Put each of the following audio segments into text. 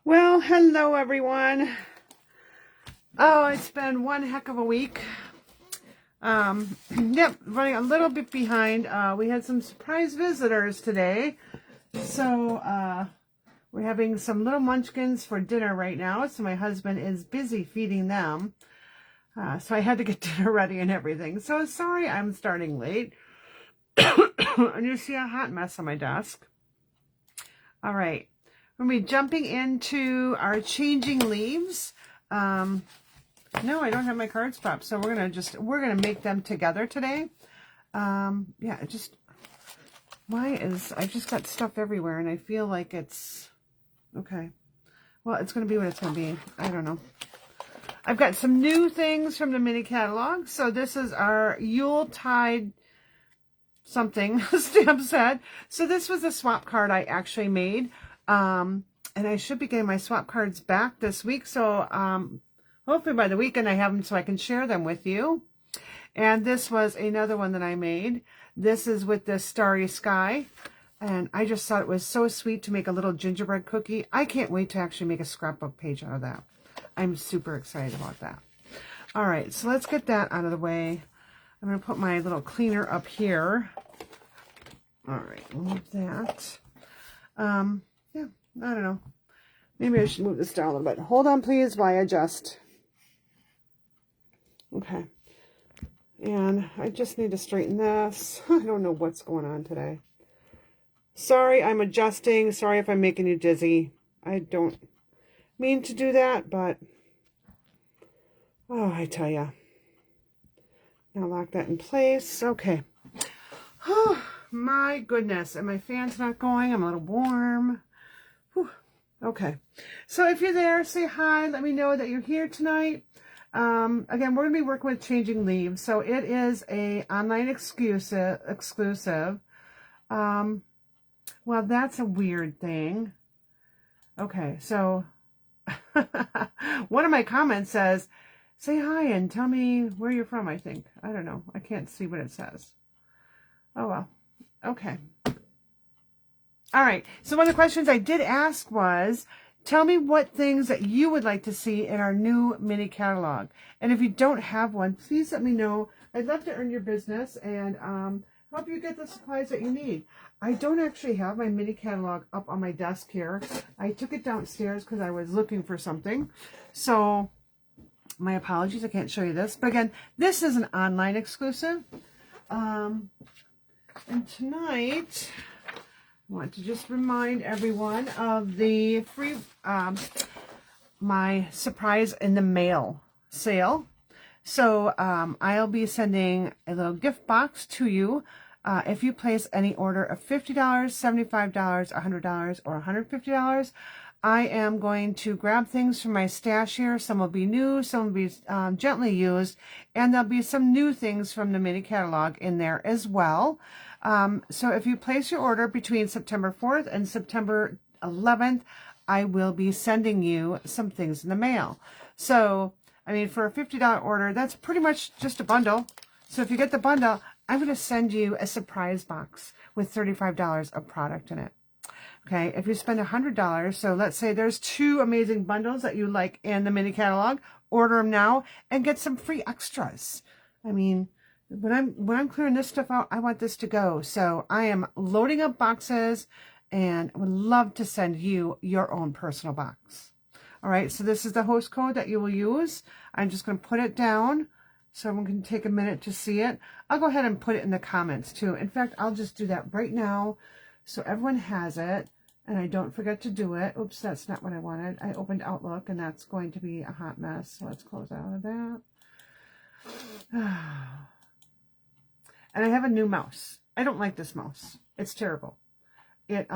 Well, hello everyone. Oh, it's been one heck of a week. Yep, running a little bit behind. We had some surprise visitors today. So, we're having some little munchkins for dinner right now. So my husband is busy feeding them. So I had to get dinner ready and everything. So sorry I'm starting late. And you see a hot mess on my desk. All right. We're going to be jumping into our changing leaves. No, I don't have my cards popped, so we're gonna make them together today. Yeah, I've just got stuff everywhere, and I feel like it's okay. Well, it's gonna be what it's gonna be. I don't know. I've got some new things from the mini catalog. So this is our Yuletide something stamp set. So this was a swap card I actually made, and I should be getting my swap cards back this week. So hopefully by the weekend I have them so I can share them with you. And this was another one that I made. This is with this Starry Sky. And I just thought it was so sweet to make a little gingerbread cookie. I can't wait to actually make a scrapbook page out of that. I'm super excited about that. All right, so let's get that out of the way. I'm going to put my little cleaner up here. All right, move that. Yeah, I don't know. Maybe I should move this down a little bit. Hold on, please, while I adjust. Okay. And I just need to straighten this. I don't know what's going on today. Sorry, I'm adjusting. Sorry if I'm making you dizzy. I don't mean to do that, but oh, I tell ya. Now lock that in place. Okay. Oh, my goodness. And my fan's not going. I'm a little warm. Whew. Okay. So if you're there, say hi. Let me know that you're here tonight. Again, we're going to be working with changing leaves. So it is a online exclusive. Well, that's a weird thing. Okay. So one of my comments says, say hi and tell me where you're from, I think. I don't know. I can't see what it says. Oh, well. Okay. All right. So one of the questions I did ask was, tell me what things that you would like to see in our new mini catalog. And if you don't have one, please let me know. I'd love to earn your business and help you get the supplies that you need. I don't actually have my mini catalog up on my desk here. I took it downstairs because I was looking for something. So my apologies, I can't show you this. But again, this is an online exclusive. And tonight, I want to just remind everyone of the free, my surprise in the mail sale. So I'll be sending a little gift box to you if you place any order of $50, $75, $100, or $150. I am going to grab things from my stash here. Some will be new, some will be gently used, and there'll be some new things from the mini catalog in there as well. So if you place your order between September 4th and September 11th, I will be sending you some things in the mail. So, I mean, for a $50 order, that's pretty much just a bundle. So if you get the bundle, I'm going to send you a surprise box with $35 of product in it. Okay, if you spend $100, so let's say there's 2 amazing bundles that you like in the mini catalog, order them now and get some free extras. I mean, when I'm clearing this stuff out, I want this to go. So I am loading up boxes and would love to send you your own personal box. All right, so this is the host code that you will use. I'm just going to put it down so everyone can take a minute to see it. I'll go ahead and put it in the comments too. In fact, I'll just do that right now so everyone has it. And I don't forget to do it. Oops, that's not what I wanted. I opened Outlook, and that's going to be a hot mess. So let's close out of that. And I have a new mouse. I don't like this mouse. It's terrible. It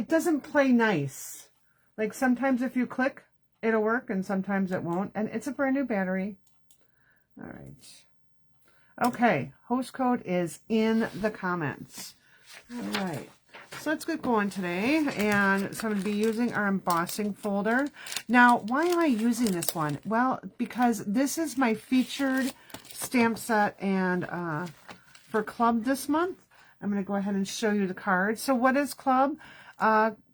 doesn't play nice. Like sometimes if you click, it'll work, and sometimes it won't. And it's a brand new battery. All right. Okay, host code is in the comments. All right. So let's get going today, and so I'm going to be using our embossing folder. Now, why am I using this one? Well, because this is my featured stamp set and for Club this month. I'm going to go ahead and show you the card. So what is Club?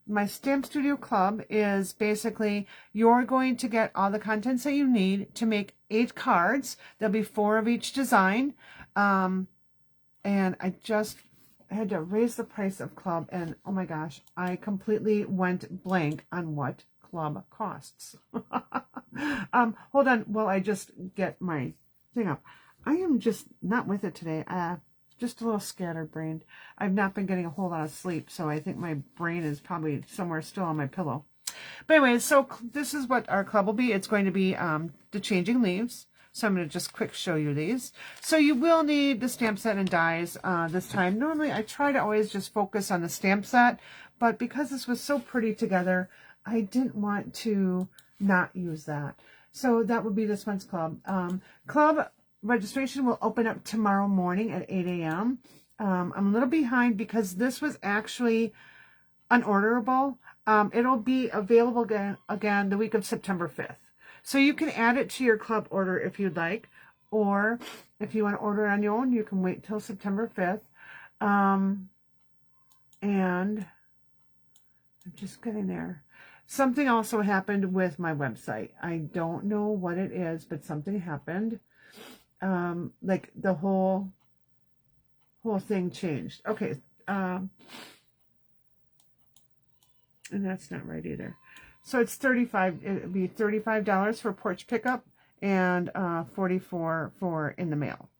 my Stamp Studio Club is basically you're going to get all the contents that you need to make 8 cards. There'll be 4 of each design. And I just had to raise the price of club, and oh my gosh, I completely went blank on what club costs. Hold on while I just get my thing up. I am just not with it today. Just a little scatterbrained. I've not been getting a whole lot of sleep, so I think my brain is probably somewhere still on my pillow. But anyway, so this is what our club will be. It's going to be the Changing Leaves. So I'm going to just quick show you these. So you will need the stamp set and dies this time. Normally I try to always just focus on the stamp set, but because this was so pretty together, I didn't want to not use that. So that would be this month's club. Club registration will open up tomorrow morning at 8 a.m. I'm a little behind because this was actually unorderable. It'll be available again the week of September 5th. So you can add it to your club order if you'd like, or if you want to order it on your own, you can wait till September 5th. And I'm just getting there. Something also happened with my website. I don't know what it is, but something happened. Like the whole thing changed. Okay. And that's not right either. So it's $35. It would be $35 for porch pickup and $44 for in the mail.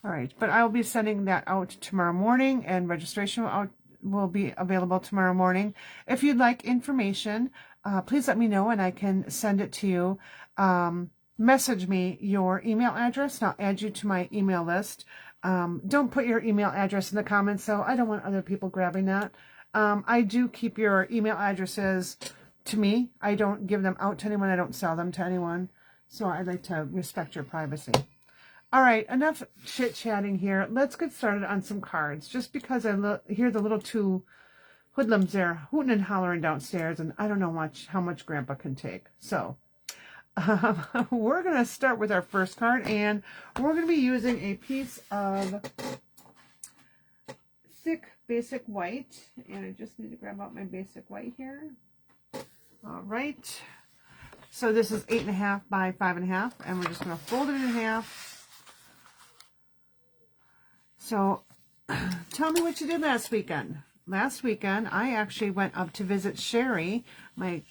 All right, but I'll be sending that out tomorrow morning, and registration will be available tomorrow morning. If you'd like information, please let me know, and I can send it to you. Message me your email address, and I'll add you to my email list. Don't put your email address in the comments, though. I don't want other people grabbing that. I do keep your email addresses to me. I don't give them out to anyone. I don't sell them to anyone. So I'd like to respect your privacy. All right, enough chit-chatting here. Let's get started on some cards. Just because I hear the little two hoodlums there hooting and hollering downstairs, and I don't know how much Grandpa can take. So we're going to start with our first card, and we're going to be using a piece of thick basic white, and I just need to grab out my basic white here. All right, so this is 8.5 by 5.5, and we're just going to fold it in half. So tell me what you did last weekend. Last weekend, I actually went up to visit Sherry, my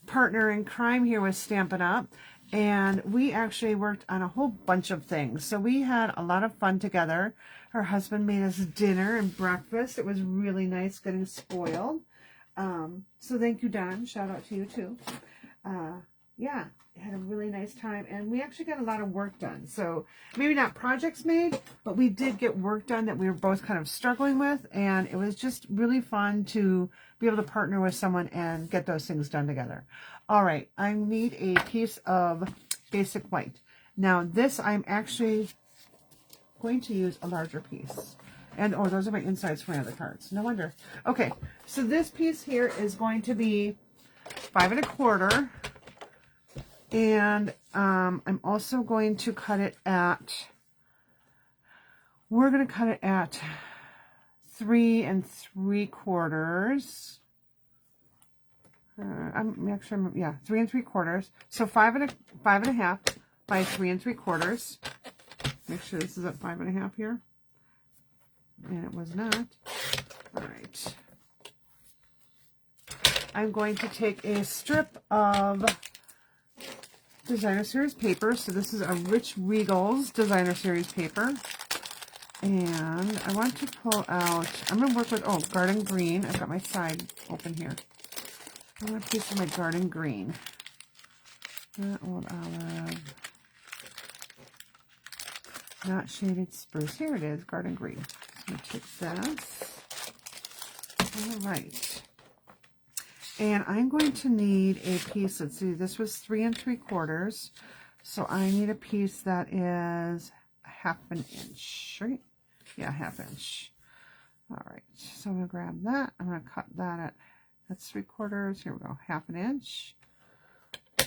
partner in crime here with Stampin' Up, and we actually worked on a whole bunch of things. So we had a lot of fun together. Her husband made us dinner and breakfast. It was really nice getting spoiled. So thank you, Don. Shout out to you too. Yeah, had a really nice time, and we actually got a lot of work done. So maybe not projects made, but we did get work done that we were both kind of struggling with, and it was just really fun to be able to partner with someone and get those things done together. All right, I need a piece of basic white. Now this, I'm actually going to use a larger piece. And, oh, those are my insides for my other cards. No wonder. Okay, so this piece here is going to be 5 1/4. And I'm also going to cut it at, we're going to cut it at 3 3/4. Yeah, 3 3/4. So 5 1/2 by 3 3/4. Make sure this is at 5 1/2 here. And it was not. All right. I'm going to take a strip of Designer Series paper. So this is a Rich Regal's Designer Series paper. And I want to pull out, I'm going to work with, Garden Green. I've got my side open here. I want a piece of my Garden Green. Old Olive. Not Shaded Spruce. Here it is, Garden Green. I'm going to take this. All right. And I'm going to need a piece, let's see, this was 3 3/4. So I need a piece that is 1/2 inch, right? Yeah, 1/2 inch. All right, so I'm going to grab that. I'm going to cut that at, that's 3/4. Here we go, 1/2 inch. All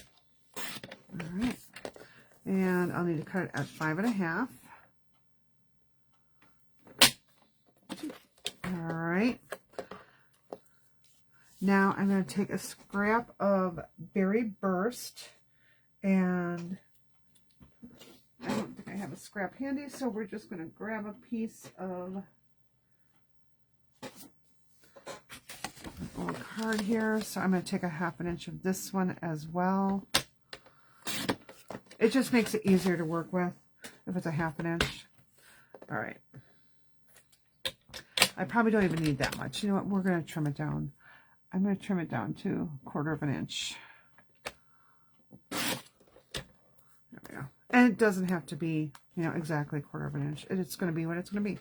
right. And I'll need to cut it at 5 1/2. All right. Now I'm going to take a scrap of Berry Burst, and I don't think I have a scrap handy, so we're just going to grab a piece of old card here. So I'm going to take a 1/2 inch of this one as well. It just makes it easier to work with if it's a 1/2 inch. All right. I probably don't even need that much. You know what? We're going to trim it down. I'm going to trim it down to 1/4 inch. There we go. And it doesn't have to be, you know, exactly 1/4 inch. It's going to be what it's going to be.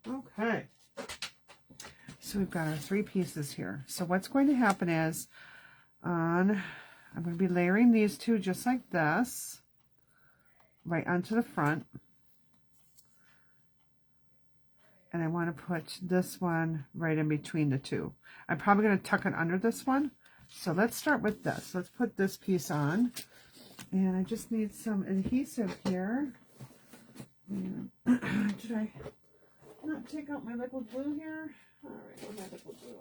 Okay. So we've got our 3 pieces here. So what's going to happen is I'm going to be layering these 2 just like this, right onto the front. And I want to put this one right in between the 2. I'm probably going to tuck it under this one. So let's start with this. Let's put this piece on. And I just need some adhesive here. And did I not take out my liquid glue here? All right, where's my liquid glue?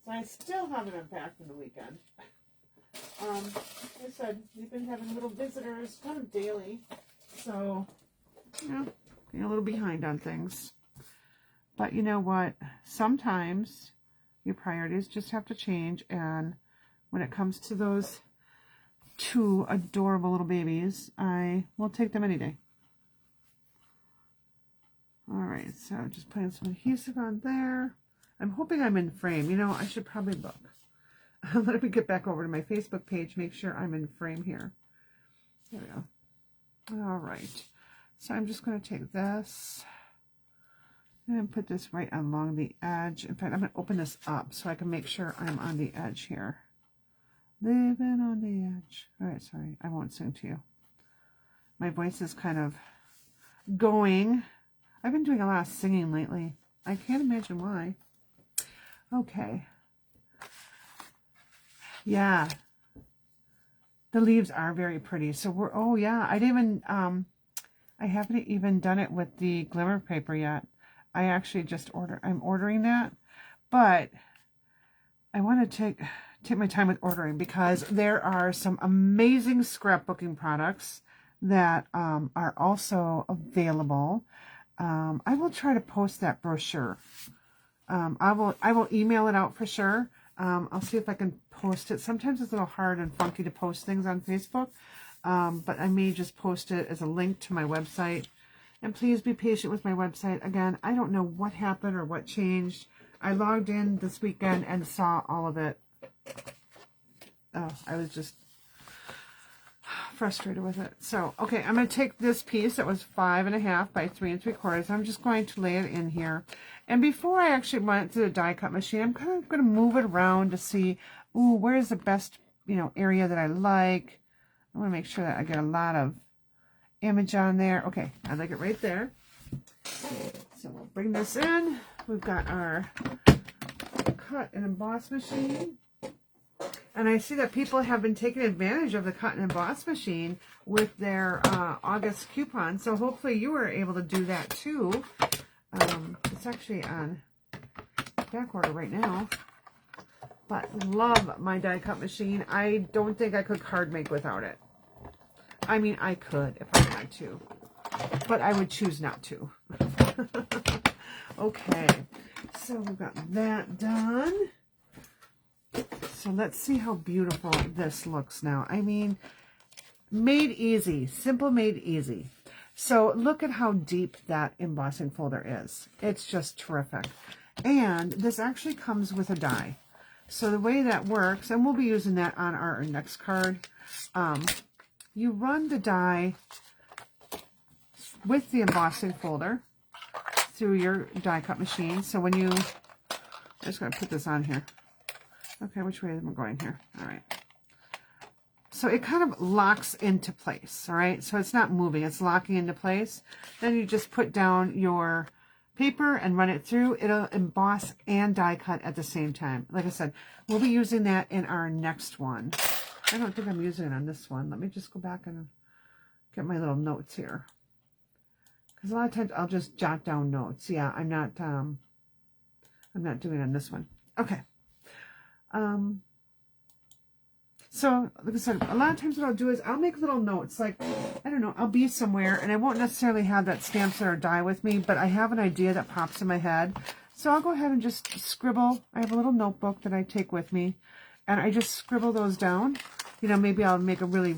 So I still haven't unpacked in the weekend. Like I said, we've been having little visitors kind of daily. So, you know, a little behind on things. But you know what? Sometimes your priorities just have to change. And when it comes to those 2 adorable little babies, I will take them any day. All right, so just putting some adhesive on there. I'm hoping I'm in frame. You know, I should probably look. Let me get back over to my Facebook page, make sure I'm in frame here. There we go. All right. So I'm just going to take this and put this right along the edge. In fact, I'm going to open this up so I can make sure I'm on the edge here. Living on the edge. All right, sorry. I won't sing to you. My voice is kind of going. I've been doing a lot of singing lately. I can't imagine why. Okay. Yeah. The leaves are very pretty. So we're, oh yeah, I haven't even done it with the glimmer paper yet. I actually just I'm ordering that, but I want to take my time with ordering because there are some amazing scrapbooking products that are also available. I will try to post that brochure. I will email it out for sure. I'll see if I can post it. Sometimes it's a little hard and funky to post things on Facebook, but I may just post it as a link to my website. And please be patient with my website. Again, I don't know what happened or what changed. I logged in this weekend and saw all of it. Oh, I was just frustrated with it. So, okay, I'm going to take this piece that was 5.5 by 3 3/4. I'm just going to lay it in here. And before I actually went to the die cut machine, I'm kind of going to move it around to see, ooh, where's the best, you know, area that I like. I want to make sure that I get a lot of image on there. Okay, I like it right there. So we'll bring this in. We've got our cut and emboss machine. And I see that people have been taking advantage of the cut and emboss machine with their August coupon. So hopefully you were able to do that too. It's actually on back order right now. But love my die cut machine. I don't think I could card make without it. I mean, I could if I wanted to, but I would choose not to. Okay, so we've got that done. So let's see how beautiful this looks now. I mean, made easy, simple, made easy. So look at how deep that embossing folder is. It's just terrific. And this actually comes with a die. So the way that works, and we'll be using that on our next card, you run the die with the embossing folder through your die cut machine. So when I'm just going to put this on here. Okay, which way am I going here? All right. So it kind of locks into place, all right? So it's not moving, it's locking into place. Then you just put down your paper and run it through. It'll emboss and die cut at the same time. Like I said, we'll be using that in our next one. I don't think I'm using it on this one. Let me just go back and get my little notes here. Because a lot of times I'll just jot down notes. Yeah, I'm not I'm not doing it on this one. Okay. So, like I said, a lot of times what I'll do is I'll make little notes. Like, I don't know, I'll be somewhere and I won't necessarily have that stamp set or die with me, but I have an idea that pops in my head. So I'll go ahead and just scribble. I have a little notebook that I take with me and I just scribble those down. You know, maybe I'll make a really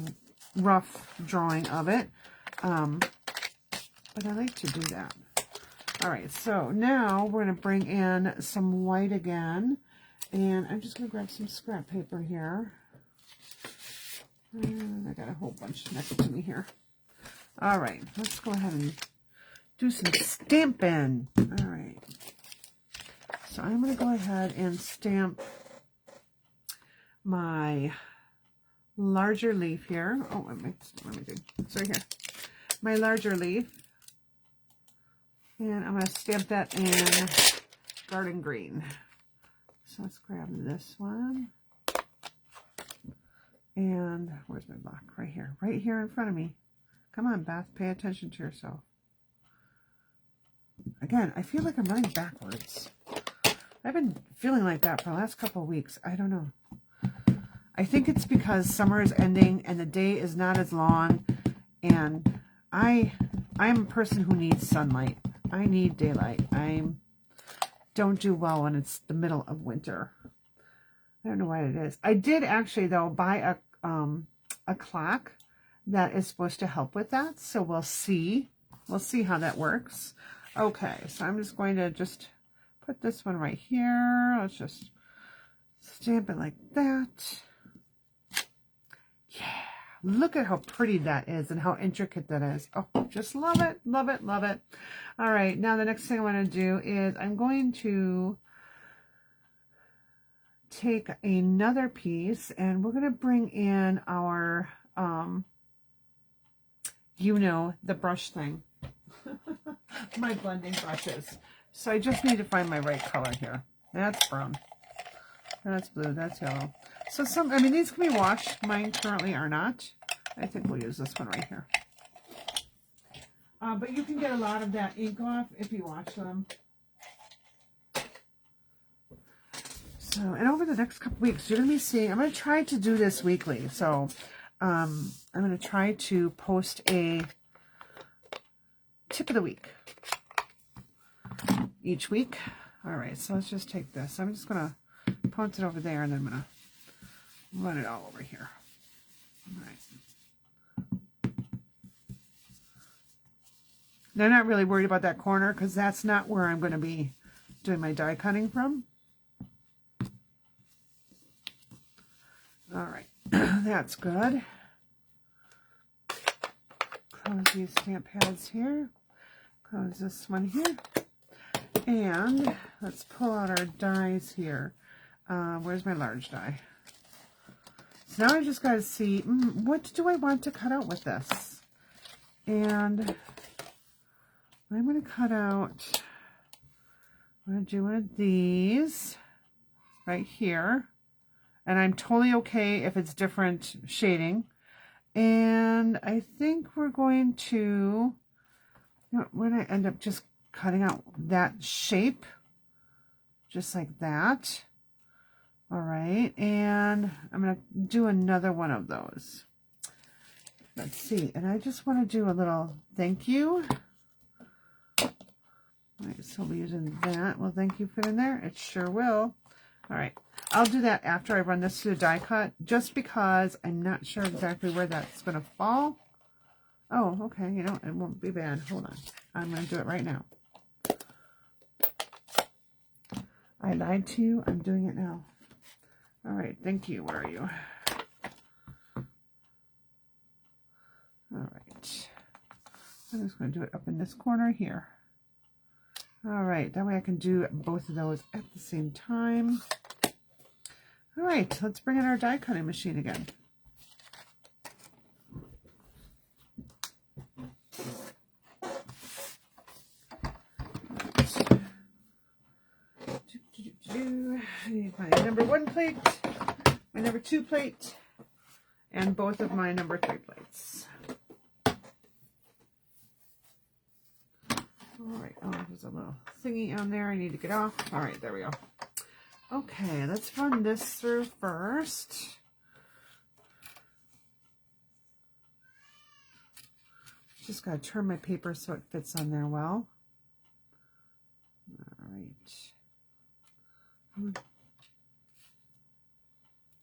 rough drawing of it. But I like to do that. All right, so now we're going to bring in some white again. And I'm just going to grab some scrap paper here. And I got a whole bunch next to me here. All right, let's go ahead and do some stamping. All right. So I'm going to go ahead and stamp my larger leaf here. Oh, let me do. It's right here. My larger leaf. And I'm going to stamp that in garden green. So let's grab this one. And where's my block? Right here. Right here in front of me. Come on, Beth. Pay attention to yourself. Again, I feel like I'm running backwards. I've been feeling like that for the last couple of weeks. I don't know. I think it's because summer is ending and the day is not as long. And I'm a person who needs sunlight. I need daylight. I don't do well when it's the middle of winter. I don't know why it is. I did actually, though, buy a clock that is supposed to help with that. So we'll see. We'll see how that works. Okay, so I'm just going to just put this one right here. Let's just stamp it like that. Yeah. Look at how pretty that is and how intricate that is. Oh, just love it, love it, love it. All right, now the next thing I want to do is I'm going to take another piece and we're going to bring in our, you know, the brush thing. My blending brushes. So I just need to find my right color here. That's brown. That's blue. That's yellow. So I mean, these can be washed. Mine currently are not. I think we'll use this one right here. But you can get a lot of that ink off if you wash them. So, and over the next couple weeks, you're going to be seeing, I'm going to try to do this weekly. So, I'm going to try to post a tip of the week each week. All right, so let's just take this. I'm just going to post it over there, and then I'm going to run it all over here. All right. Now, I'm not really worried about that corner because that's not where I'm going to be doing my die cutting from. All right, that's good. Close these stamp pads here. Close this one here. And let's pull out our dies here. Where's my large die? So now I just got to see, what do I want to cut out with this? And I'm going to cut out, I'm going to do one of these right here. And I'm totally okay if it's different shading. And I think we're going to, you know, we're going to end up just cutting out that shape. Just like that. All right. And I'm going to do another one of those. Let's see. And I just want to do a little thank you. All right. So we're using that. Will thank you fit in there? It sure will. All right. I'll do that after I run this through the die cut, just because I'm not sure exactly where that's going to fall. Oh, okay. You know, it won't be bad. Hold on. I'm going to do it right now. I lied to you. I'm doing it now. All right. Thank you. Where are you? All right. I'm just going to do it up in this corner here. All right. That way I can do both of those at the same time. All right, let's bring in our die cutting machine again. I need my number 1 plate, my number 2 plate, and both of my number 3 plates. All right, oh, there's a little thingy on there I need to get off. All right, there we go. Okay, let's run this through first. Just gotta turn my paper so it fits on there well. All right.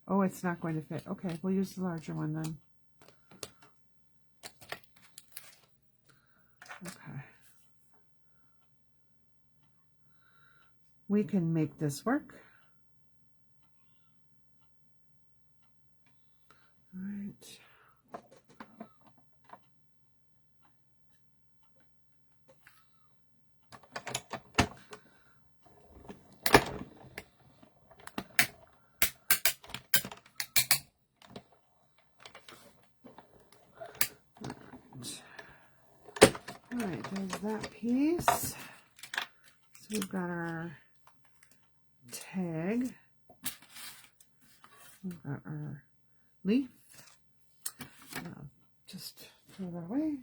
Oh, it's not going to fit. Okay, we'll use the larger one then. Okay. We can make this work. All right. All right, there's that piece. So we've got our tag. We've got our leaf. Just throw that away.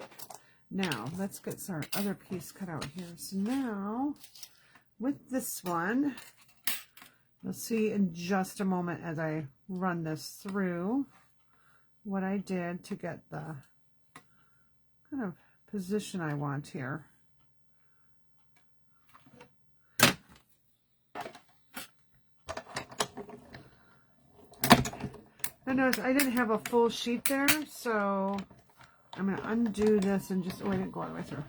Now, let's get our other piece cut out here. So now, with this one, you'll see in just a moment as I run this through what I did to get the kind of position I want here. I noticed I didn't have a full sheet there, so I'm going to undo this and just, oh, I didn't go all the way through.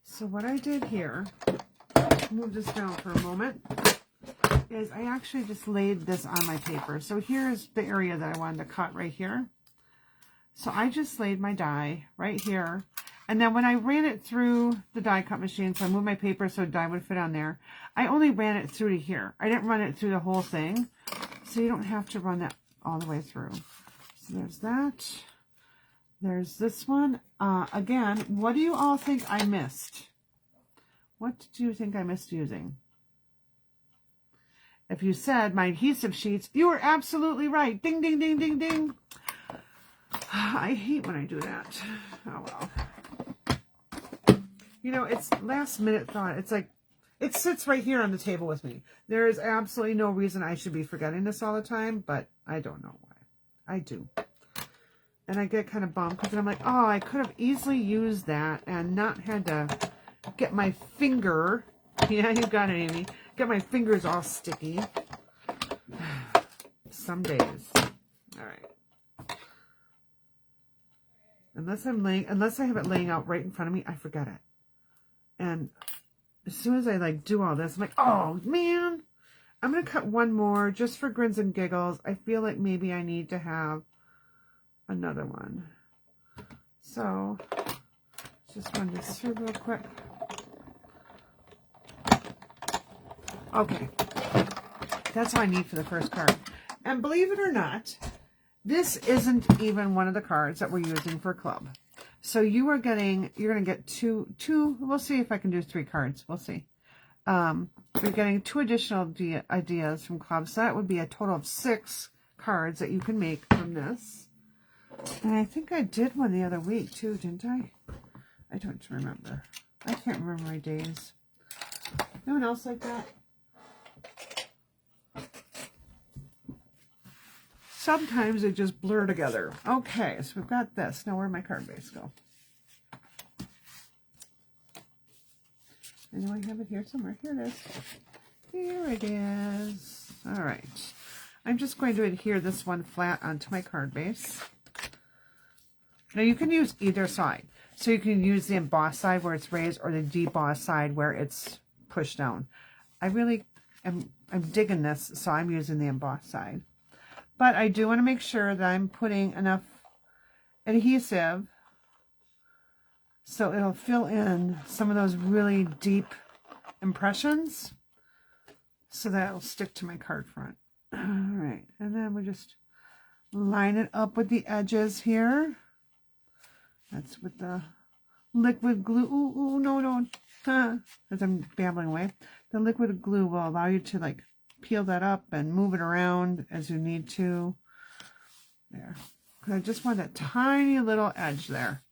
So what I did here, move this down for a moment, is I actually just laid this on my paper. So here's the area that I wanted to cut right here. So I just laid my die right here. And then when I ran it through the die cut machine, so I moved my paper so the die would fit on there, I only ran it through to here. I didn't run it through the whole thing. So you don't have to run that all the way through. So there's that. There's this one. Again, what do you all think I missed? What do you think I missed using? If you said my adhesive sheets, you were absolutely right. Ding, ding, ding, ding, ding. I hate when I do that. Oh, well. You know, it's last minute thought. It's like, it sits right here on the table with me. There is absolutely no reason I should be forgetting this all the time, but I don't know why. I do. And I get kind of bummed because I'm like, oh, I could have easily used that and not had to get my finger. Yeah, you got it, Amy. Get my fingers all sticky. Some days. All right. Unless I have it laying out right in front of me, I forget it. And as soon as I like do all this, I'm like, oh man, I'm going to cut one more just for grins and giggles. I feel like maybe I need to have another one. So just run this through real quick. Okay. That's all I need for the first card. And believe it or not, this isn't even one of the cards that we're using for club. So you're going to get two, we'll see if I can do 3 cards. We'll see. You're getting 2 additional ideas from club. So that would be a total of 6 cards that you can make from this. And I think I did one the other week too, didn't I? I don't remember. I can't remember my days. No one else like that? Sometimes they just blur together. Okay, so we've got this. Now where'd my card base go? I know I have it here somewhere. Here it is. Here it is. All right. I'm just going to adhere this one flat onto my card base. Now you can use either side. So you can use the embossed side where it's raised or the debossed side where it's pushed down. I'm digging this, so I'm using the embossed side. But I do want to make sure that I'm putting enough adhesive so it'll fill in some of those really deep impressions so that it'll stick to my card front. All right, and then we just line it up with the edges here. That's with the liquid glue. Ooh, no. As I'm babbling away. The liquid glue will allow you to like peel that up and move it around as you need to. There. Because I just want that tiny little edge there.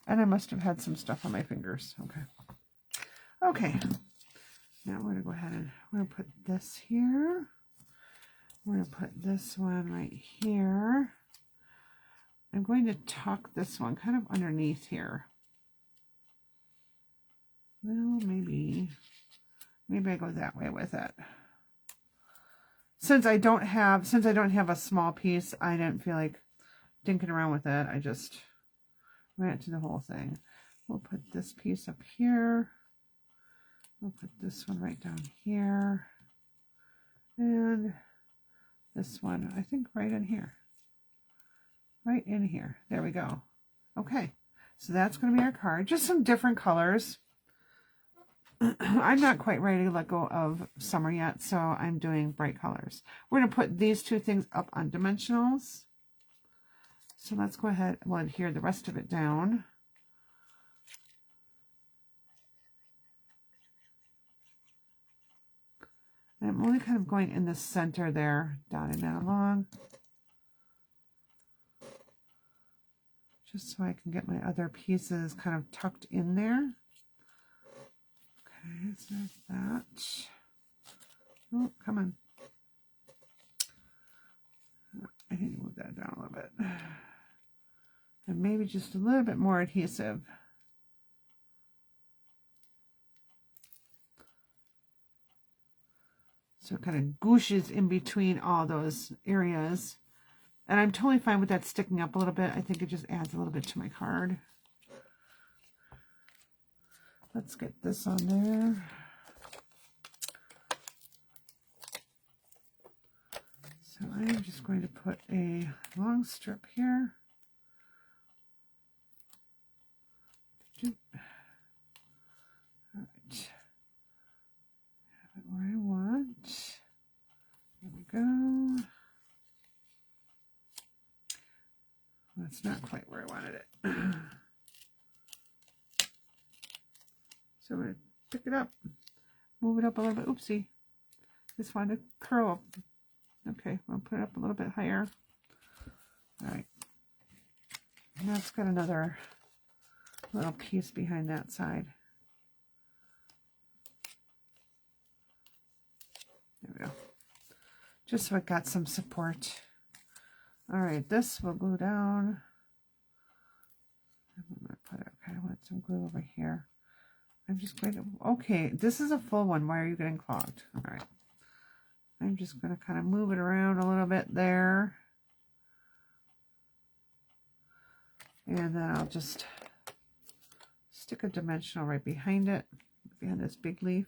And I must have had some stuff on my fingers. Okay. Okay. Now we're going to go ahead and we're going to put this here. We're going to put this one right here. I'm going to tuck this one kind of underneath here. Well, maybe I go that way with it. Since I don't have a small piece, I didn't feel like dinking around with it. I just ran to the whole thing. We'll put this piece up here. We'll put this one right down here. And this one, I think right in here. Right in here. There we go. Okay. So that's going to be our card. Just some different colors. I'm not quite ready to let go of summer yet, so I'm doing bright colors. We're going to put these two things up on dimensionals. So let's go ahead and we'll adhere the rest of it down. And I'm only kind of going in the center there, dotting that along. Just so I can get my other pieces kind of tucked in there. Okay, so there's that. Oh, come on. I need to move that down a little bit. And maybe just a little bit more adhesive. So it kind of gooshes in between all those areas. And I'm totally fine with that sticking up a little bit. I think it just adds a little bit to my card. Let's get this on there. So I'm just going to put a long strip here. All right. Have it where I want. There we go. That's not quite where I wanted it. So I'm going to pick it up, move it up a little bit. Oopsie. Just wanted to curl up. Okay, I'll put it up a little bit higher. All right. And that's got another little piece behind that side. There we go. Just so it got some support. All right, this will glue down. I'm going to put it, okay, I want some glue over here. I'm just going to, okay, this is a full one. Why are you getting clogged? All right. I'm just going to kind of move it around a little bit there. And then I'll just stick a dimensional right behind it, behind this big leaf.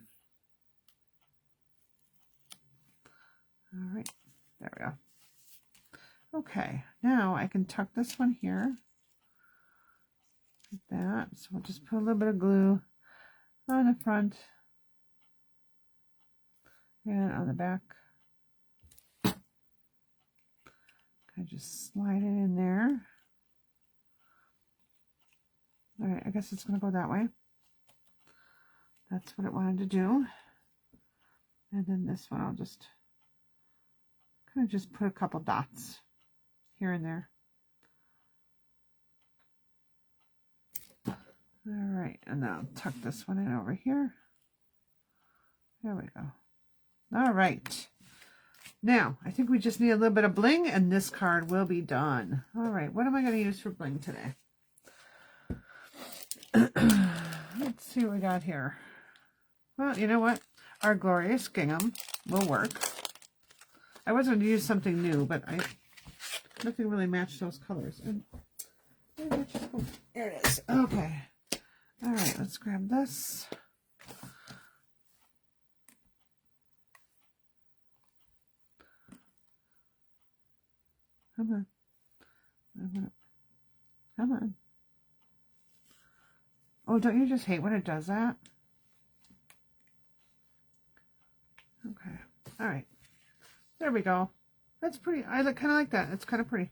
All right, there we go. Okay, now I can tuck this one here, like that. So we'll just put a little bit of glue on the front and on the back. I just slide it in there. All right, I guess it's going to go that way. That's what it wanted to do. And then this one, I'll just kind of just put a couple dots here and there. All right, and then I'll tuck this one in over here. There we go. All right. Now, I think we just need a little bit of bling, and this card will be done. All right, what am I going to use for bling today? Let's see what we got here. Well, you know what? Our glorious gingham will work. I was going to use something new, but nothing really matched those colors. And there it is. Okay. All right, let's grab this. Come on. Come on. Oh, don't you just hate when it does that? Okay. All right. There we go. That's pretty. I kind of like that. It's kind of pretty.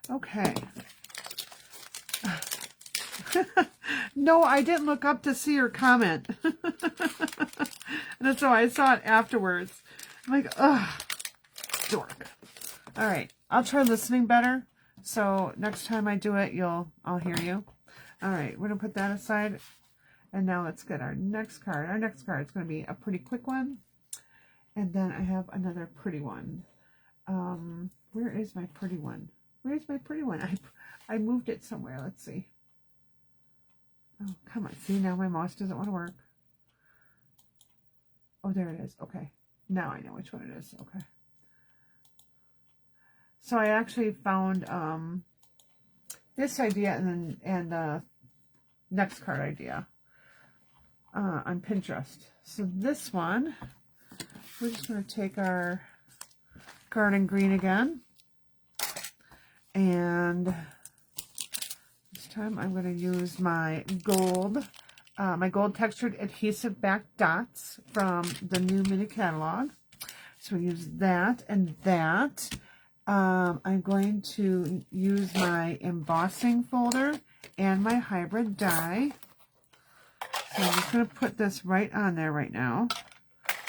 Okay. No, I didn't look up to see your comment. That's why I saw it afterwards. I'm like, ugh, dork. All right. I'll try listening better. So next time I do it, I'll hear you. All right, we're gonna put that aside. And now let's get our next card. Our next card is gonna be a pretty quick one. And then I have another pretty one. Where is my pretty one? Where's my pretty one? I moved it somewhere. Let's see. Oh, come on. See, now my mouse doesn't want to work. Oh, there it is. Okay. Now I know which one it is. Okay. So I actually found this idea and the next card idea on Pinterest. So this one, we're just going to take our garden green again. And this time I'm going to use my gold textured adhesive back dots from the new mini catalog. So we use that and that. I'm going to use my embossing folder and my hybrid die. So I'm just going to put this right on there right now.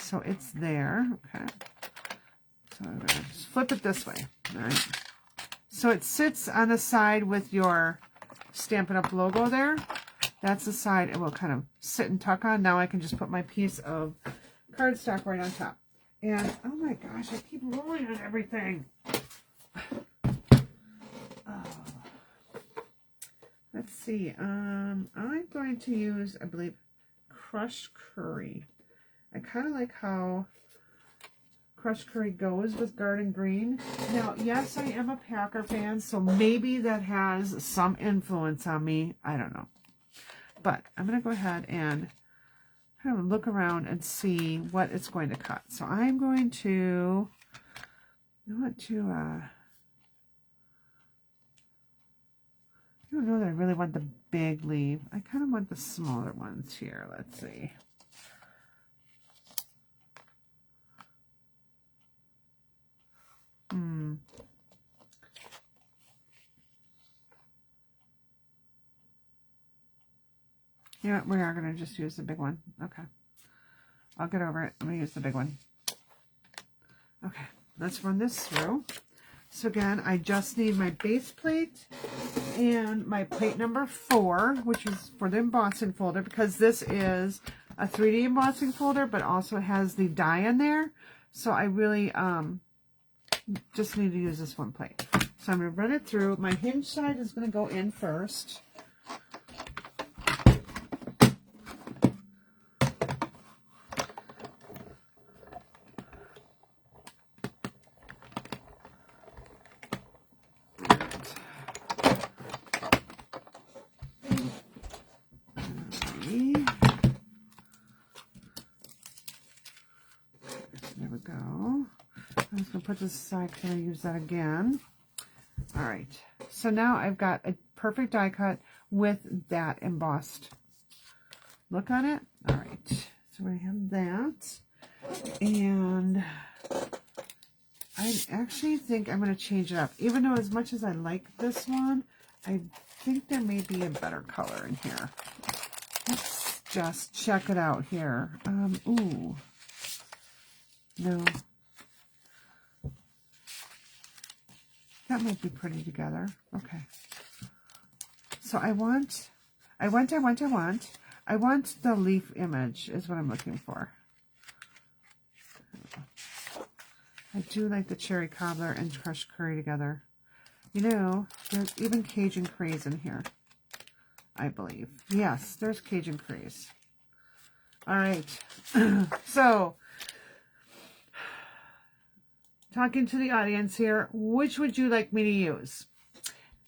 So it's there. Okay. So I'm going to just flip it this way. All right. So it sits on the side with your Stampin' Up! Logo there. That's the side it will kind of sit and tuck on. Now I can just put my piece of cardstock right on top. And, oh my gosh, I keep rolling on everything. Let's see. I'm going to use, I believe, Crushed Curry. I kind of like how Crushed Curry goes with Garden Green. Now, yes, I am a Packer fan, so maybe that has some influence on me. I don't know. But I'm going to go ahead and kind of look around and see what it's going to cut. So I'm going to, I don't know that I really want the big leaf. I kind of want the smaller ones here. Let's see. Yeah, we are going to just use the big one. Okay. I'll get over it. I'm going to use the big one. Okay. Let's run this through. So again, I just need my base plate and my plate number 4, which is for the embossing folder, because this is a 3D embossing folder, but also has the die in there. So I really just need to use this one plate. So I'm going to run it through. My hinge side is going to go in first. There we go. I'm just going to put this aside because I'm going to use that again. All right. So now I've got a perfect die cut with that embossed look on it. All right. So we have that. And I actually think I'm going to change it up. Even though as much as I like this one, I think there may be a better color in here. Let's just check it out here. Ooh. No. That might be pretty together. Okay. So I want the leaf image is what I'm looking for. I do like the cherry cobbler and crushed curry together. You know, there's even Cajun craze in here, I believe. Yes, there's Cajun craze. All right. So, talking to the audience here, which would you like me to use?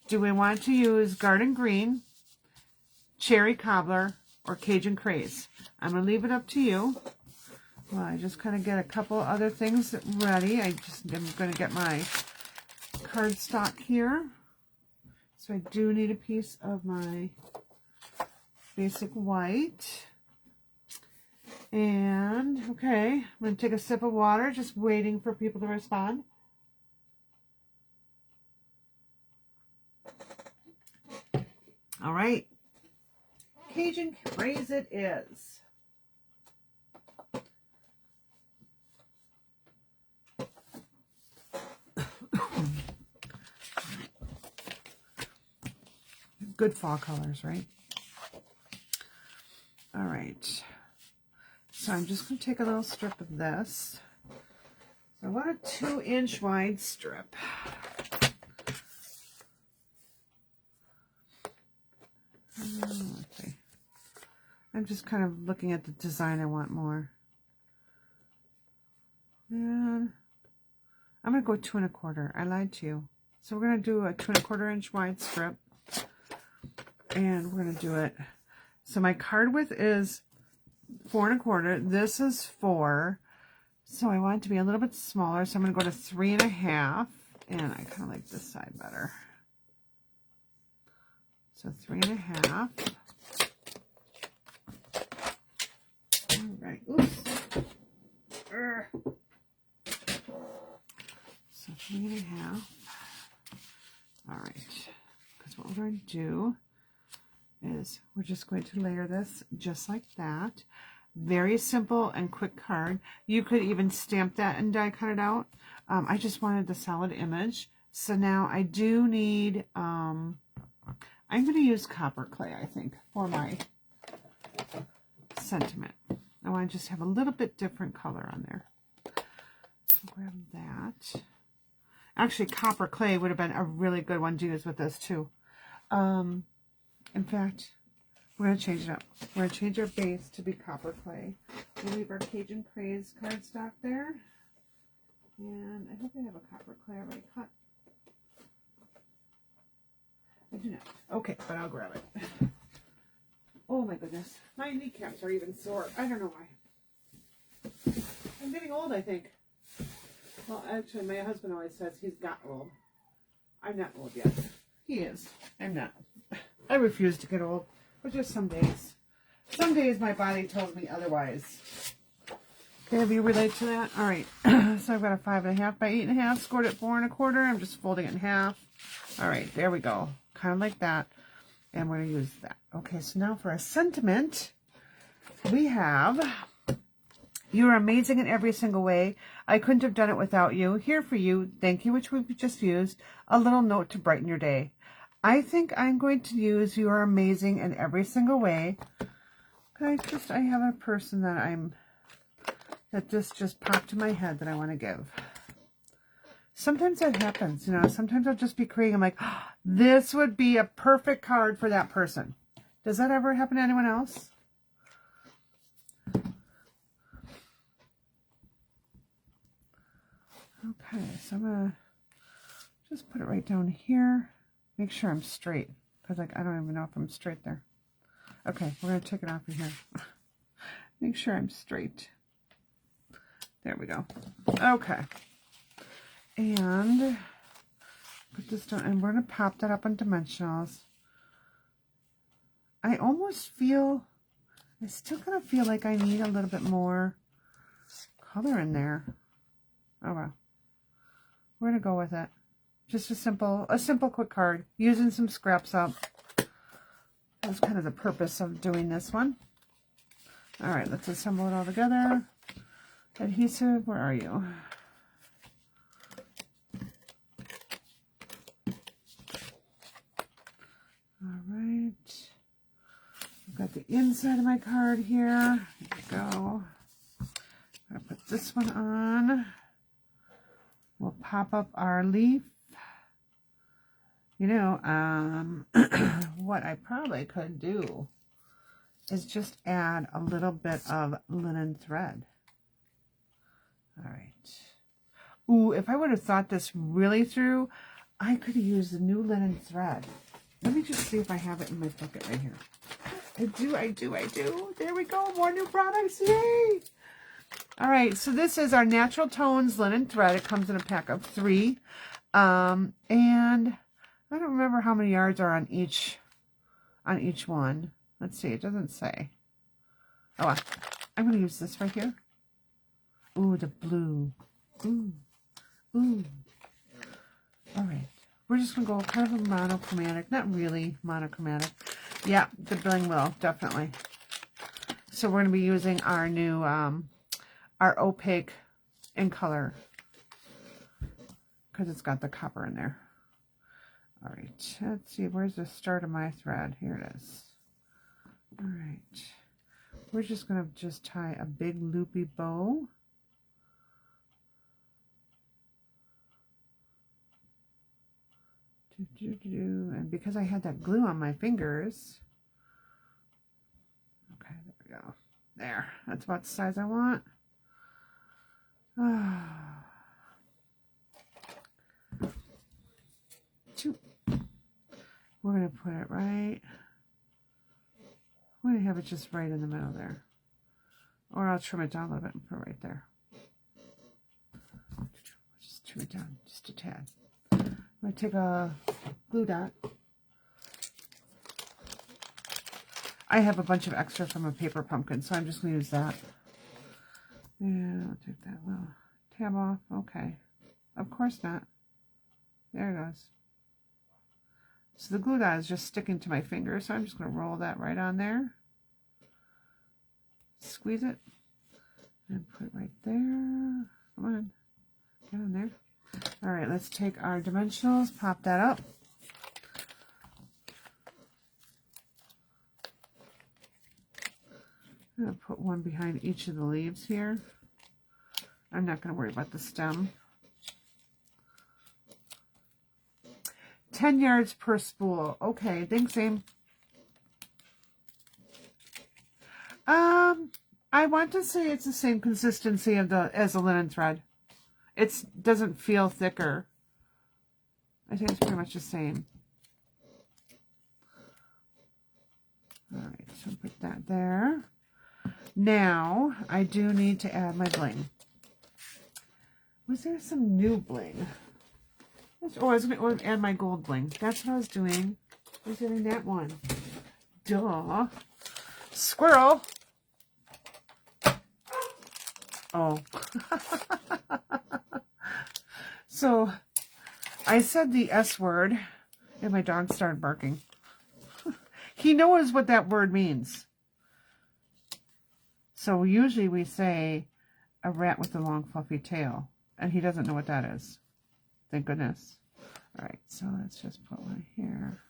Do we want to use Garden Green, Cherry Cobbler, or Cajun Craze? I'm going to leave it up to you. Well, I just kind of get a couple other things ready. I'm going to get my cardstock here. So I do need a piece of my basic white. And, okay, I'm going to take a sip of water, just waiting for people to respond. All right. Cajun Craze it is. good fall colors, right? All right. So I'm just going to take a little strip of this. So I want a 2-inch wide strip. Okay. I'm just kind of looking at the design I want more. And I'm going to go 2 1/4. I lied to you. So we're going to do a 2 1/4 inch wide strip. And we're going to do it. So my card width is 4 1/4. This is 4. So I want it to be a little bit smaller. So I'm going to go to 3 1/2. And I kind of like this side better. So 3 1/2. All right. Oops. So 3 1/2. All right. Because what we're going to do is we're just going to layer this just like that. Very simple and quick card. You could even stamp that and die cut it out. I just wanted the solid image. So now I do need, I'm going to use copper clay, I think, for my sentiment. I want to just have a little bit different color on there. So grab that. Actually, copper clay would have been a really good one to use with this too. In fact, we're going to change it up. We're going to change our base to be copper clay. We'll leave our Cajun Craze cardstock there. And I hope I have a copper clay already cut. I do not. Okay, but I'll grab it. Oh my goodness. My kneecaps are even sore. I don't know why. I'm getting old, I think. Well, actually, my husband always says he's got old. I'm not old yet. He is. I'm not. I refuse to get old. But just some days. Some days my body tells me otherwise. Okay, have you relate to that? All right. So I've got a 5 1/2 by 8 1/2. Scored at 4 1/4. I'm just folding it in half. All right, there we go. Kind of like that. And we're going to use that. Okay, so now for a sentiment, we have, you're amazing in every single way. I couldn't have done it without you. Here for you. Thank you, which we've just used. A little note to brighten your day. I think I'm going to use you are amazing in every single way. I have a person that this just popped in my head that I want to give. Sometimes that happens, you know. Sometimes I'll just be creating. I'm like, oh, this would be a perfect card for that person. Does that ever happen to anyone else? Okay, so I'm going to just put it right down here. Make sure I'm straight. Because like, I don't even know if I'm straight there. Okay, we're going to take it off of here. Make sure I'm straight. There we go. Okay. And put this down, and we're going to pop that up on dimensionals. I still kind of feel like I need a little bit more color in there. Oh well. We're going to go with it. Just a simple quick card. Using some scraps up. That's kind of the purpose of doing this one. All right, let's assemble it all together. Adhesive, where are you? All right. I've got the inside of my card here. There we go. I'm going to put this one on. We'll pop up our leaf. You know, what I probably could do is just add a little bit of linen thread. All right. Ooh, if I would have thought this really through, I could have used the new linen thread. Let me just see if I have it in my bucket right here. I do. There we go. More new products. Yay! All right. So this is our Natural Tones linen thread. It comes in a pack of 3. And I don't remember how many yards are on each one. Let's see. It doesn't say. Oh, well, I'm going to use this right here. Ooh, the blue. Ooh. Ooh. All right. We're just going to go kind of a monochromatic. Not really monochromatic. Yeah, the bling will, definitely. So we're going to be using our new, our opaque in color. Because it's got the copper in there. All right, let's see, where's the start of my thread? Here it is. All right, we're just going to just tie a big loopy bow. And because I had that glue on my fingers, okay, there we go. There, that's about the size I want. Two. We're going to put it right. We're going to have it just right in the middle there. Or I'll trim it down a little bit and put it right there. Just trim it down just a tad. I'm going to take a glue dot. I have a bunch of extra from a paper pumpkin, so I'm just going to use that. And I'll take that little tab off. Okay. Of course not. There it goes. So the glue dot is just sticking to my finger, so I'm just going to roll that right on there. Squeeze it. And put it right there. Come on. Get on there. All right, let's take our dimensionals, pop that up. I'm going to put one behind each of the leaves here. I'm not going to worry about the stem. 10 yards per spool. Okay, thanks, Aim. I want to say it's the same consistency of as the linen thread. It doesn't feel thicker. I think it's pretty much the same. All right, so put that there. Now, I do need to add my bling. Was there some new bling? Oh, I was going to add my gold bling. That's what I was doing. I was doing that one. Duh. Squirrel. Oh. So, I said the S word, and my dog started barking. He knows what that word means. So, usually we say a rat with a long fluffy tail, and he doesn't know what that is. Thank goodness. All right, so let's just put one here.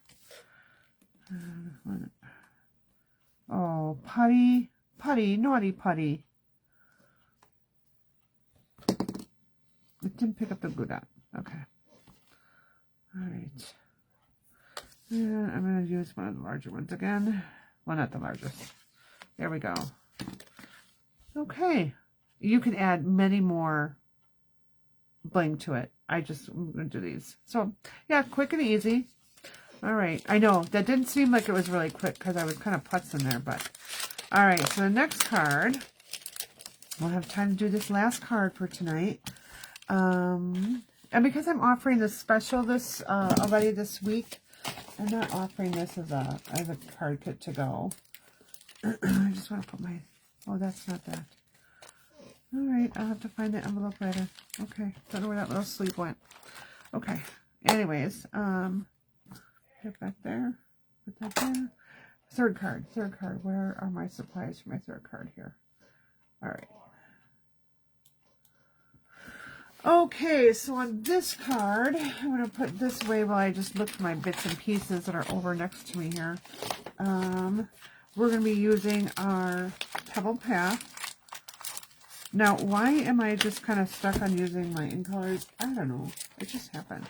Oh, Putty, Putty, naughty Putty. It didn't pick up the glue dot. Okay. All right. And I'm going to use one of the larger ones again. Well, not the largest. There we go. Okay. You can add many more bling to it. I'm going to do these. So, yeah, quick and easy. All right. I know, that didn't seem like it was really quick because I was kind of putzing there, but... All right, so the next card, we'll have time to do this last card for tonight. And because I'm offering this special already this week, I'm not offering this as a card kit to go. I just want to put my... Oh, that's not that. All right, I'll have to find the envelope later. Okay, don't know where that little sleeve went. Okay, anyways, get back there, put that there. Third card. Where are my supplies for my third card here? All right. Okay, so on this card, I'm going to put this away while I just look for my bits and pieces that are over next to me here. We're going to be using our Pebble Path. Now, why am I just kind of stuck on using my ink colors? I don't know. It just happened.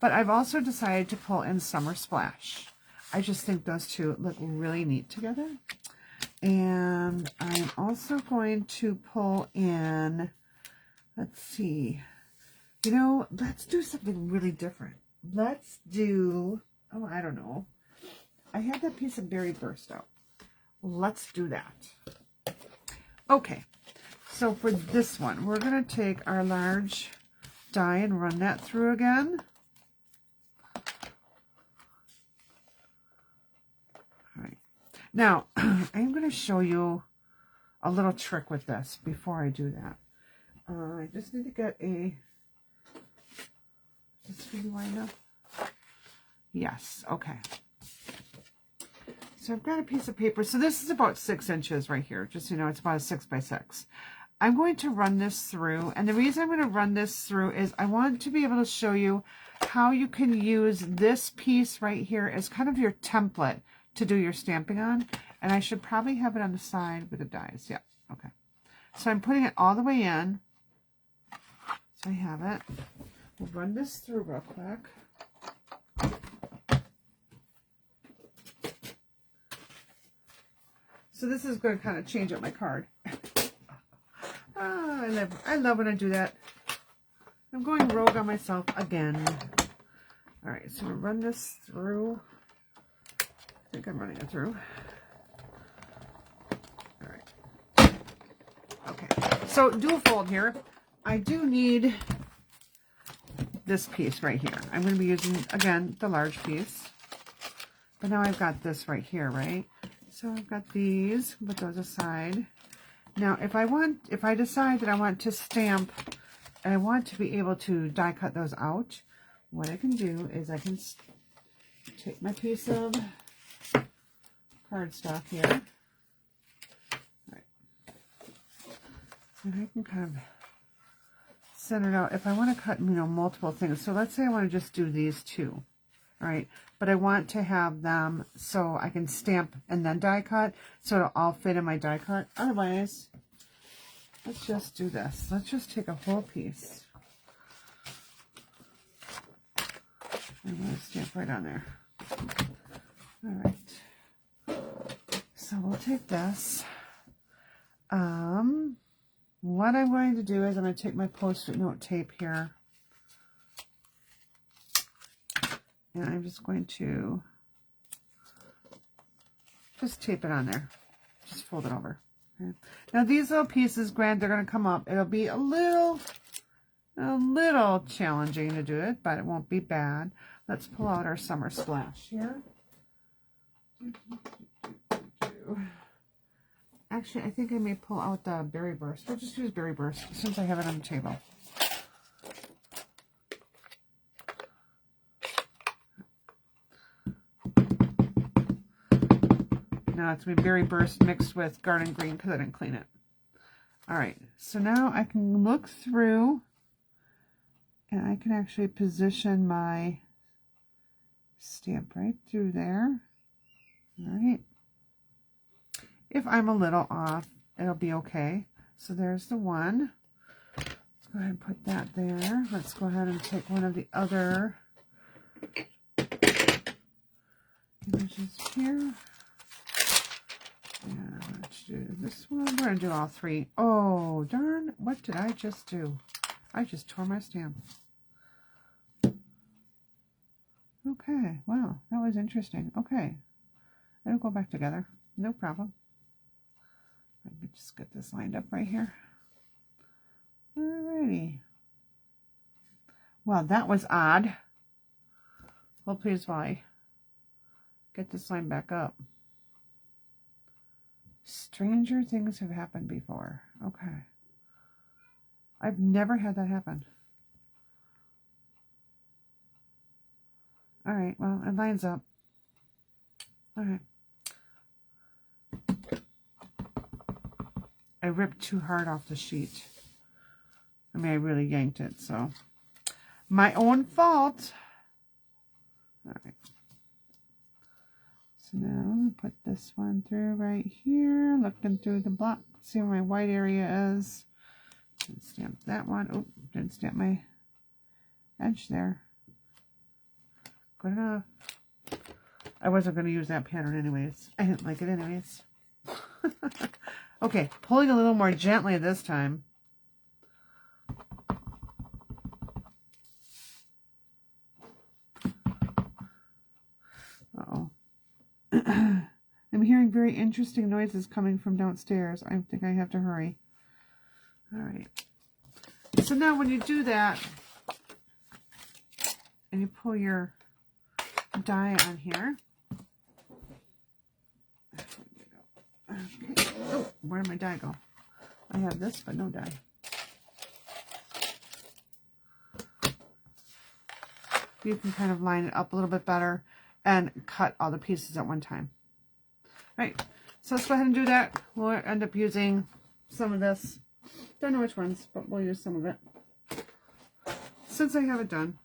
But I've also decided to pull in Summer Splash. I just think those two look really neat together. And I'm also going to pull in, let's see, you know, let's do something really different. Let's do, oh, I don't know. I had that piece of berry burst out. Let's do that. Okay, so for this one, we're going to take our large die and run that through again. Now, I'm going to show you a little trick with this before I do that. I just need to get a... Is this really wide enough? Yes, okay. So I've got a piece of paper. So this is about 6 inches right here. Just so you know, it's about a 6 by 6. I'm going to run this through. And the reason I'm going to run this through is I want to be able to show you how you can use this piece right here as kind of your template to do your stamping on. And I should probably have it on the side with the dies. Yeah, okay. So I'm putting it all the way in. So I have it. We'll run this through real quick. So this is going to kind of change up my card. I love when I do that. I'm going rogue on myself again. All right, so we'll run this through. I think I'm running it through. All right. Okay, so dual fold here. I do need this piece right here. I'm going to be using, again, the large piece. But now I've got this right here, right? So I've got these, put those aside. Now, if I decide that I want to stamp and I want to be able to die cut those out, what I can do is I can take my piece of cardstock here. All right. And I can kind of center it out. If I want to cut, multiple things. So let's say I want to just do these two. All right. But I want to have them so I can stamp and then die cut, so it'll all fit in my die cut. Otherwise, let's just do this. Let's just take a whole piece. I'm going to stamp right on there. All right. So we'll take this. What I'm going to do is I'm going to take my Post-it note tape here. And I'm just going to just tape it on there. Just fold it over. Okay. Now these little pieces, granted, they're going to come up. It'll be a little challenging to do it, but it won't be bad. Let's pull out our Summer Splash here. Actually, I think I may pull out the Berry Burst. We'll just use Berry Burst since I have it on the table. Now it's going to be Berry Burst mixed with Garden Green because I didn't clean it. All right, so now I can look through and I can actually position my stamp right through there. All right. If I'm a little off, it'll be okay. So there's the one. Let's go ahead and put that there. Let's go ahead and take one of the other images here. And let's do this one. We're going to do all three. Oh, darn. What did I just do? I just tore my stamp. Okay. Wow. That was interesting. Okay. It'll go back together. No problem. I can just get this lined up right here. Alrighty. Well, that was odd. Well, please, why? Get this line back up. Stranger things have happened before. Okay. I've never had that happen. All right, well, it lines up. All right. I ripped too hard off the sheet. I mean, I really yanked it, so. My own fault. All right. So now put this one through right here, looking through the block, see where my white area is. Didn't stamp that one. Oh, didn't stamp my edge there. Good enough. I wasn't going to use that pattern anyways. I didn't like it anyways. Okay, pulling a little more gently this time. Uh-oh. I'm hearing very interesting noises coming from downstairs. I think I have to hurry. All right. So now when you do that, and you pull your die on here. Okay. Oh, where did my die go? I have this, but no die. You can kind of line it up a little bit better and cut all the pieces at one time. Right, so let's go ahead and do that. We'll end up using some of this. Don't know which ones, but we'll use some of it. Since I have it done.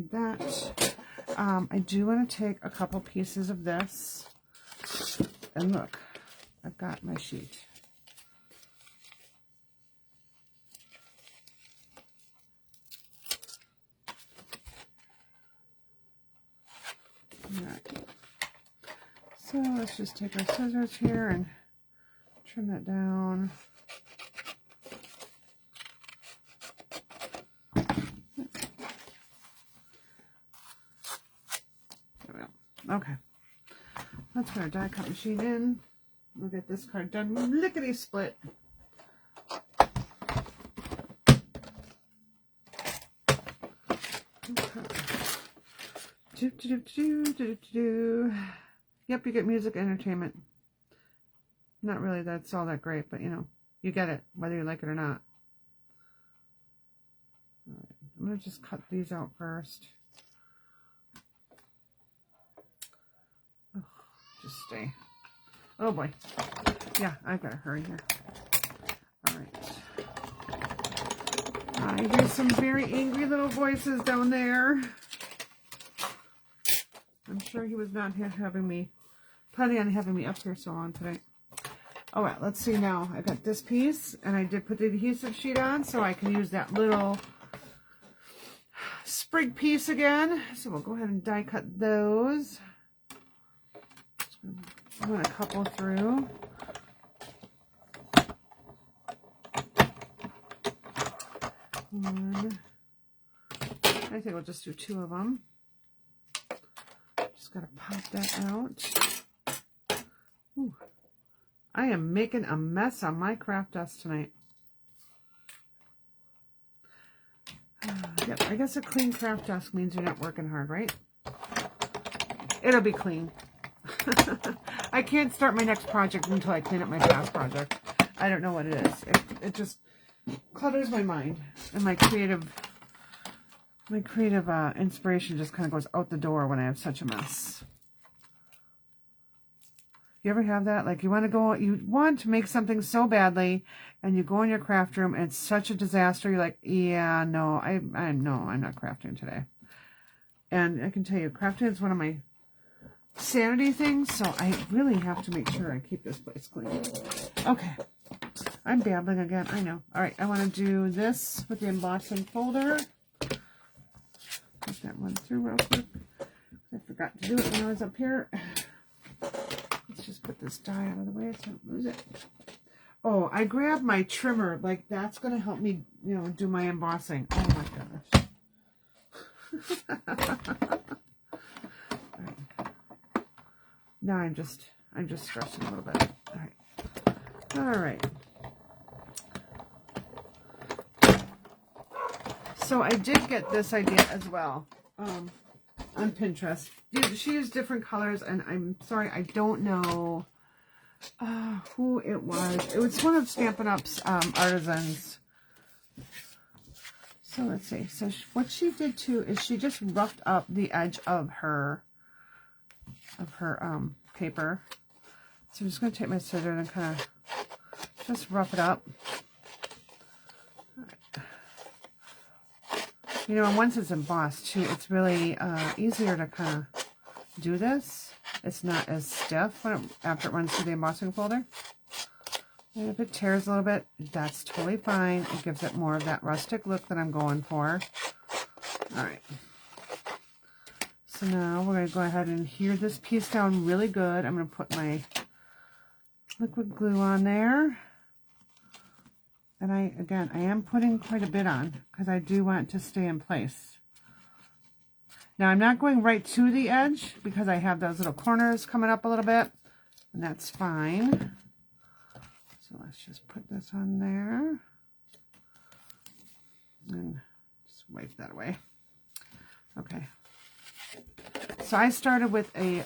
need that. I do want to take a couple pieces of this. And look, I've got my sheet. All right. So let's just take our scissors here and trim that down. Okay, let's put our die cut machine in. We'll get this card done lickety split. Yep, you get music entertainment. Not really that's all that great, but you know, you get it, whether you like it or not. All right, I'm going to just cut these out first. Oh, just stay. Oh boy. Yeah, I've got to hurry here. All right. I hear some very angry little voices down there. I'm sure he was not planning on having me up here so long today. All right, let's see now. I got this piece, and I did put the adhesive sheet on, so I can use that little sprig piece again. So we'll go ahead and die cut those. I'm going to couple through. One. I think we'll just do 2 of them. Just got to pop that out. Ooh. I am making a mess on my craft desk tonight. Yep, I guess a clean craft desk means you're not working hard, right? It'll be clean. I can't start my next project until I clean up my past project. I don't know what it is. It just clutters my mind, and my creative inspiration just kind of goes out the door when I have such a mess. You ever have that? Like you want to make something so badly, and you go in your craft room and it's such a disaster. You're like, yeah, no, I'm not crafting today. And I can tell you, crafting is one of my sanity things, so I really have to make sure I keep this place clean. Okay, I'm babbling again, I know. All right, I want to do this with the embossing folder. Put that one through real quick. I forgot to do it when I was up here. Let's just put this die out of the way so I don't lose it. Oh, I grabbed my trimmer. Like, that's going to help me, you know, do my embossing. Oh my gosh. Right. Now I'm just stressing a little bit. All right. All right. So I did get this idea as well. On Pinterest. She used different colors, and I'm sorry, I don't know who it was. It was one of Stampin' Up's artisans. So let's see. So what she did too is she just roughed up the edge of her paper. So I'm just going to take my scissors and kind of just rough it up. You know, and once it's embossed too, it's really easier to kind of do this. It's not as stiff after it runs through the embossing folder. And if it tears a little bit, that's totally fine. It gives it more of that rustic look that I'm going for. All right. So now we're going to go ahead and adhere this piece down really good. I'm going to put my liquid glue on there. And I am putting quite a bit on because I do want it to stay in place. Now I'm not going right to the edge because I have those little corners coming up a little bit, and that's fine. So let's just put this on there and just wipe that away. Okay. So I started with a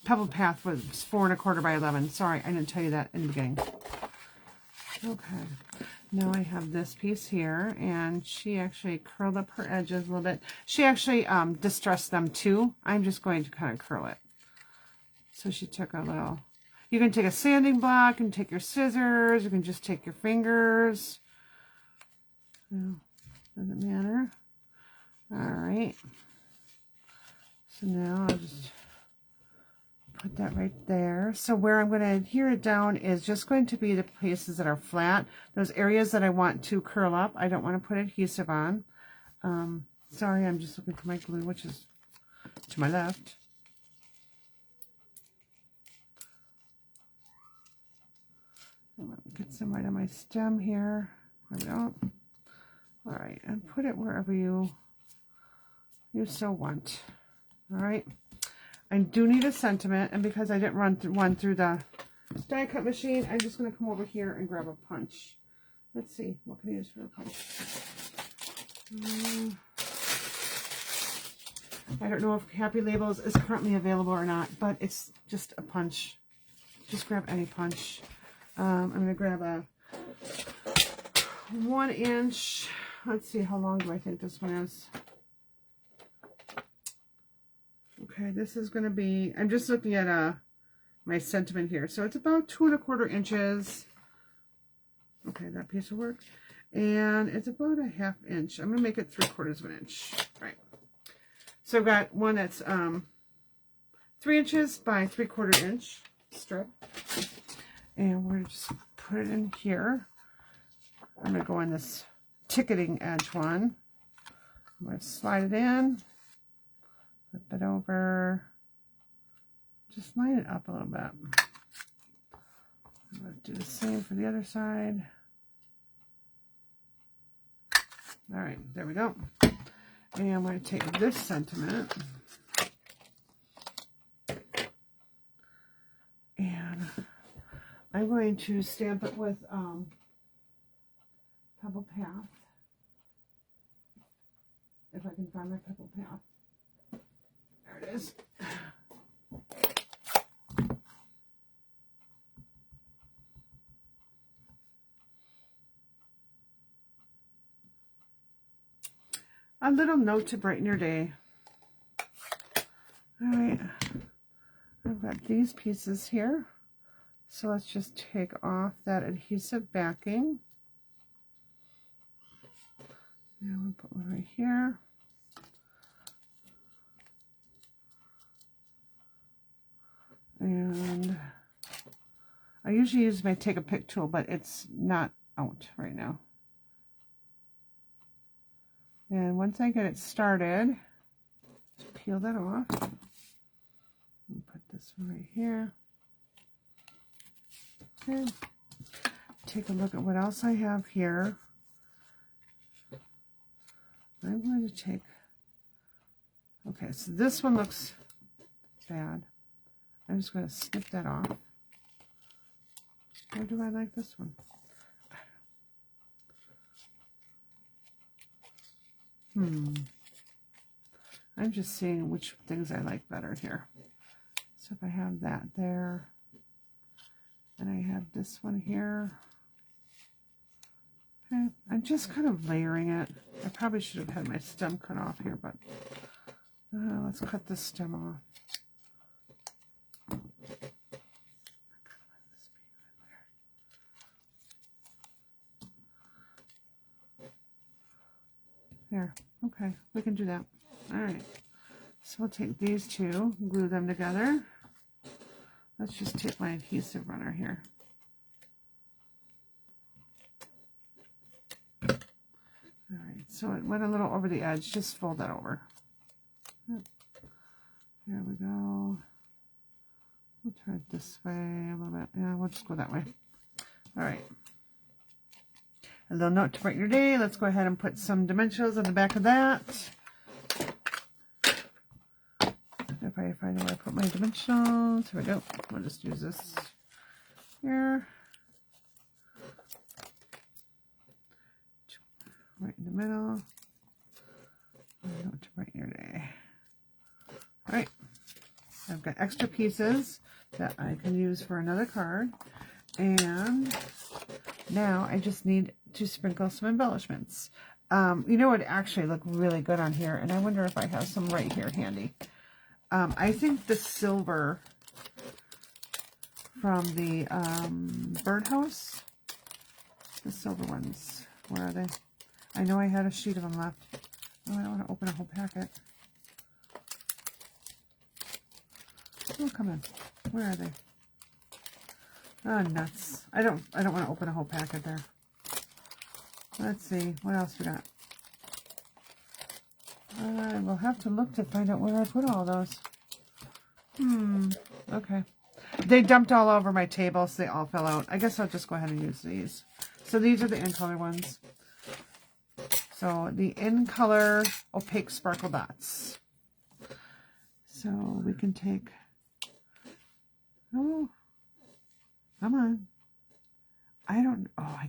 Pebble Path was 4 1/4 by 11. Sorry, I didn't tell you that in the beginning. Okay, now I have this piece here, and she actually curled up her edges a little bit. She actually distressed them too. I'm just going to kind of curl it. So she took a little, you can take a sanding block and take your scissors, you can just take your fingers. No, doesn't matter. All right. So now I'll just put that right there. So where I'm going to adhere it down is just going to be the places that are flat. Those areas that I want to curl up, I don't want to put adhesive on. Sorry, I'm just looking for my glue, which is to my left. Get some right on my stem here. There we go. All right, and put it wherever you so want. All right. I do need a sentiment, and because I didn't run one through the die cut machine, I'm just going to come over here and grab a punch. Let's see, what can I use for a punch? I don't know if Happy Labels is currently available or not, but it's just a punch. Just grab any punch. I'm going to grab a 1 inch. Let's see, how long do I think this one is? Okay, this is going to be, I'm just looking at my sentiment here. So it's about 2 1/4 inches. Okay, that piece will work. And it's about a 1/2 inch. I'm going to make it 3/4 of an inch. Right. So I've got one that's 3 inches by 3/4 inch strip. And we're going to just put it in here. I'm going to go in this ticketing edge one. I'm going to slide it in. Flip it over. Just line it up a little bit. I'm going to do the same for the other side. All right, there we go. And I'm going to take this sentiment and I'm going to stamp it with Pebble Path. If I can find my Pebble Path. There it is. A little note to brighten your day. All right, I've got these pieces here. So let's just take off that adhesive backing. And we'll put one right here. And I usually use my Take a Pick tool, but it's not out right now. And once I get it started, just peel that off. And put this one right here. Okay. Take a look at what else I have here. I'm going to take, okay, so this one looks bad. I'm just going to snip that off. Or do I like this one? I'm just seeing which things I like better here. So if I have that there, and I have this one here. Okay, I'm just kind of layering it. I probably should have had my stem cut off here, but let's cut this stem off. There, okay, we can do that. All right, so we'll take these two, glue them together. Let's just take my adhesive runner here. All right, so it went a little over the edge. Just fold that over. There we go. We'll try it this way a little bit. Yeah, we'll just go that way. All right. A little note to brighten your day. Let's go ahead and put some dimensionals on the back of that. If I find where I put my dimensionals, here we go. We'll just use this here. Right in the middle. A note to brighten your day. All right. I've got extra pieces that I can use for another card. And now I just need to sprinkle some embellishments. You know what actually look really good on here, and I wonder if I have some right here handy. I think the silver from the birdhouse, the silver ones, where are they? I know I had a sheet of them left. Oh, I don't want to open a whole packet. Oh, come on. Where are they? Oh, nuts. I don't want to open a whole packet there. Let's see. What else we got? I will have to look to find out where I put all those. Okay. They dumped all over my table, so they all fell out. I guess I'll just go ahead and use these. So these are the in color ones. So the in color opaque sparkle dots. So we can take, oh, come on. I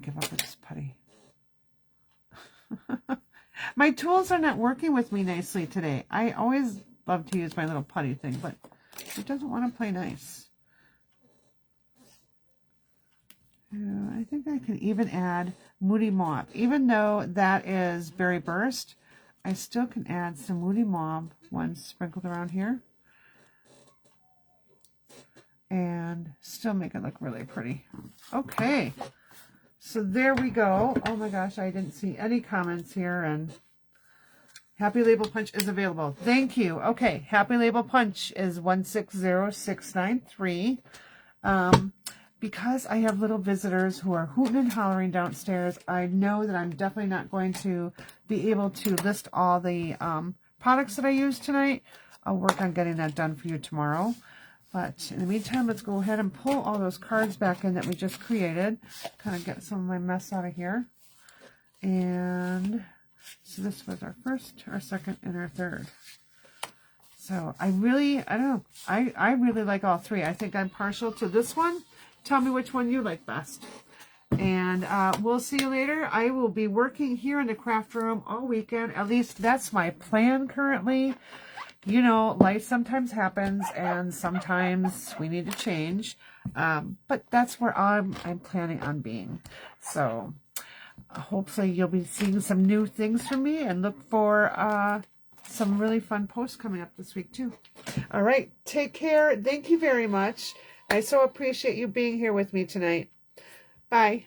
give up with this putty. My tools are not working with me nicely today. I always love to use my little putty thing, but it doesn't want to play nice. I think I can even add Moody Mauve. Even though that is Berry Burst, I still can add some Moody Mauve ones sprinkled around here. And still make it look really pretty. Okay. So there we go. Oh my gosh, I didn't see any comments here. And Happy Label Punch is available. Thank you. Okay, Happy Label Punch is 160693. Because I have little visitors who are hooting and hollering downstairs, I know that I'm definitely not going to be able to list all the products that I used tonight. I'll work on getting that done for you tomorrow. But in the meantime, let's go ahead and pull all those cards back in that we just created. Kind of get some of my mess out of here. And so this was our first, our second, and our third. So I don't know. I really like all three. I think I'm partial to this one. Tell me which one you like best. And we'll see you later. I will be working here in the craft room all weekend. At least that's my plan currently. You know, life sometimes happens and sometimes we need to change. But that's where I'm planning on being. So hopefully you'll be seeing some new things from me, and look for some really fun posts coming up this week too. All right. Take care. Thank you very much. I so appreciate you being here with me tonight. Bye.